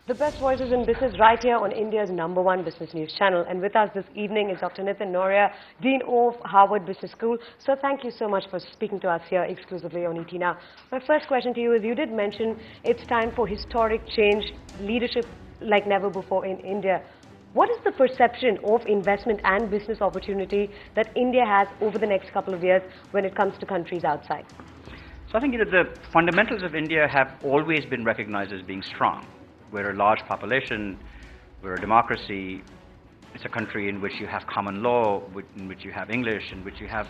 The best voices in business right here on India's #1 business news channel. And with us this evening is Dr. Nitin Nohria, Dean of Harvard Business School. So thank you so much for speaking to us here exclusively on ET Now. My first question to you is, you did mention it's time for historic change, leadership like never before in India. What is the perception of investment and business opportunity that India has over the next couple of years when it comes to countries outside? So I think the fundamentals of India have always been recognized as being strong. We're a large population, we're a democracy, it's a country in which you have common law, in which you have English, in which you have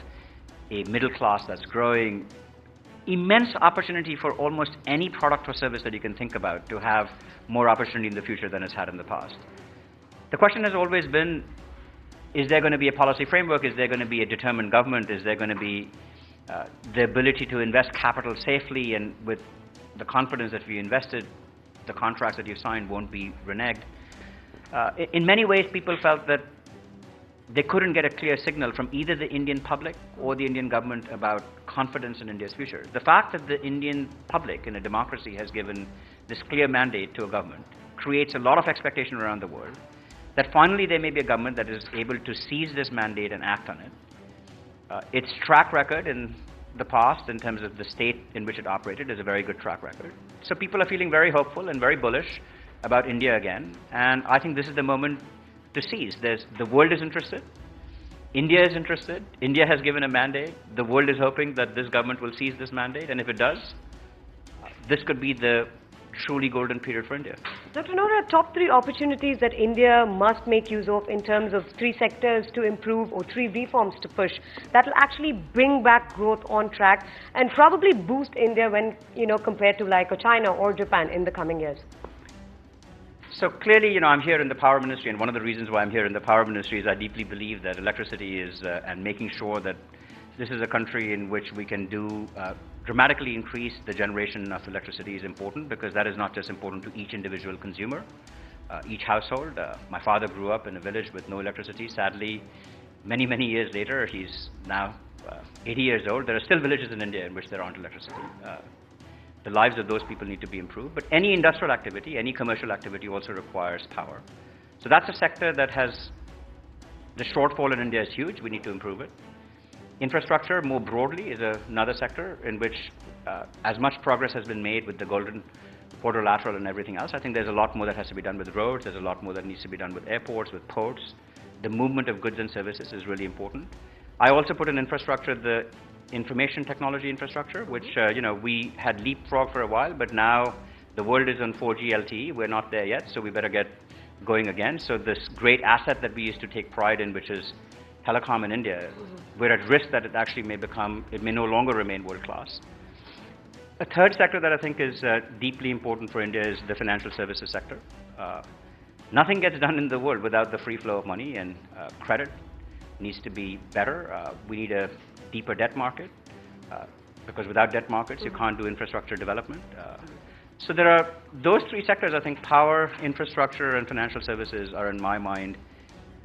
a middle class that's growing. Immense opportunity for almost any product or service that you can think about to have more opportunity in the future than it's had in the past. The question has always been, is there going to be a policy framework? Is there going to be a determined government? Is there going to be the ability to invest capital safely and with the confidence that we invested, the contracts that you signed won't be reneged? In many ways, people felt that they couldn't get a clear signal from either the Indian public or the Indian government about confidence in India's future. The fact that the Indian public in a democracy has given this clear mandate to a government creates a lot of expectation around the world that finally there may be a government that is able to seize this mandate and act on it. Its track record in the past, in terms of the state in which it operated, is a very good track record. So people are feeling very hopeful and very bullish about India again, and I think this is the moment to seize. The world is interested, India is interested, India has given a mandate, the world is hoping that this government will seize this mandate, and if it does, this could be the truly golden period for India. Dr. Nohria, top 3 opportunities that India must make use of in terms of 3 sectors to improve or 3 reforms to push that will actually bring back growth on track and probably boost India when, compared to like China or Japan in the coming years. So clearly, I'm here in the power ministry, and one of the reasons why I'm here in the power ministry is I deeply believe that electricity is, and making sure that this is a country in which we can do dramatically increase the generation of electricity is important, because that is not just important to each individual consumer, each household. My father grew up in a village with no electricity. Sadly, many, many years later, he's now 80 years old. There are still villages in India in which there aren't electricity. The lives of those people need to be improved. But any industrial activity, any commercial activity also requires power. So that's a sector that has, the shortfall in India is huge. We need to improve it. Infrastructure, more broadly, is another sector in which as much progress has been made with the Golden Quadrilateral and everything else. I think there's a lot more that has to be done with roads. There's a lot more that needs to be done with airports, with ports. The movement of goods and services is really important. I also put in infrastructure the information technology infrastructure, which we had leapfrogged for a while, but now the world is on 4G LTE. We're not there yet, so we better get going again. So this great asset that we used to take pride in, which is telecom in India, we're at risk that it may no longer remain world-class. A third sector that I think is deeply important for India is the financial services sector. Nothing gets done in the world without the free flow of money, and credit needs to be better. We need a deeper debt market, because without debt markets, you can't do infrastructure development. So there are those 3 sectors. I think power, infrastructure, and financial services are, in my mind,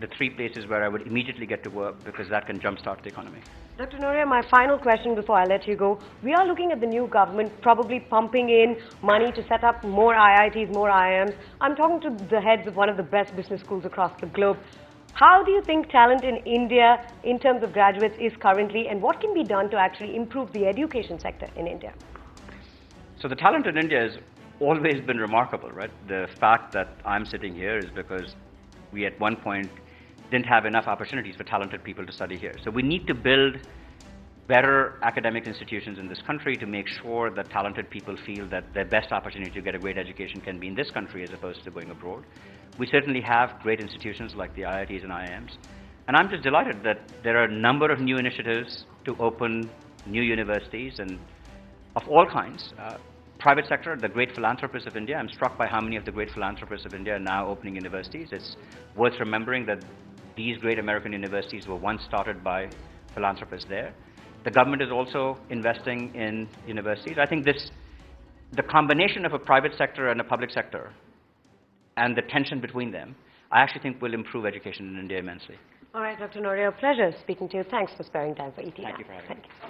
the 3 places where I would immediately get to work, because that can jumpstart the economy. Dr. Nohria, my final question before I let you go. We are looking at the new government probably pumping in money to set up more IITs, more IIMs. I'm talking to the heads of one of the best business schools across the globe. How do you think talent in India in terms of graduates is currently, and what can be done to actually improve the education sector in India? So the talent in India has always been remarkable, right? The fact that I'm sitting here is because we at one point didn't have enough opportunities for talented people to study here. So we need to build better academic institutions in this country to make sure that talented people feel that their best opportunity to get a great education can be in this country as opposed to going abroad. We certainly have great institutions like the IITs and IIMs. And I'm just delighted that there are a number of new initiatives to open new universities, and of all kinds. Private sector, the great philanthropists of India. I'm struck by how many of the great philanthropists of India are now opening universities. It's worth remembering that these great American universities were once started by philanthropists there. The government is also investing in universities. I think the combination of a private sector and a public sector and the tension between them, I actually think will improve education in India immensely. All right, Dr. Nohria, a pleasure speaking to you. Thanks for sparing time for ET Now. Thank you for having me.